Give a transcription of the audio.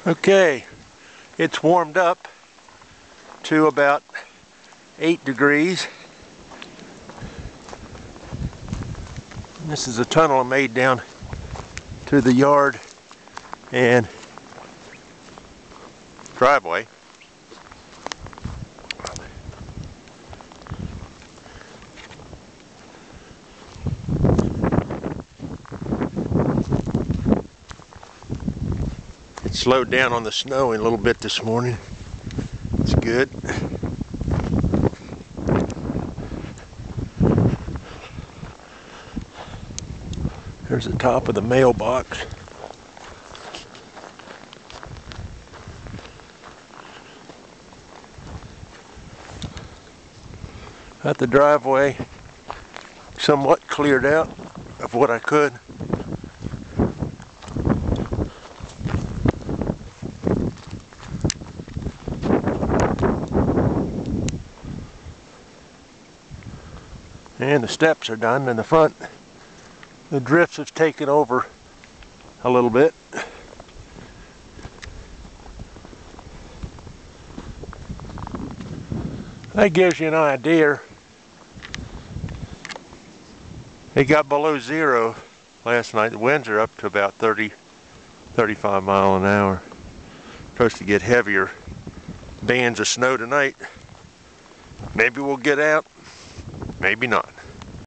Okay, it's warmed up to about 8 degrees. This is a tunnel I made down to the yard and driveway. It slowed down on the snow a little bit this morning. It's good. There's the top of the mailbox. Got the driveway somewhat cleared out of what I could. And the steps are done in the front. The drifts have taken over a little bit. That gives you an idea. It got below zero last night. The winds are up to about 35 miles an hour. Supposed to get heavier bands of snow tonight. Maybe we'll get out, maybe not.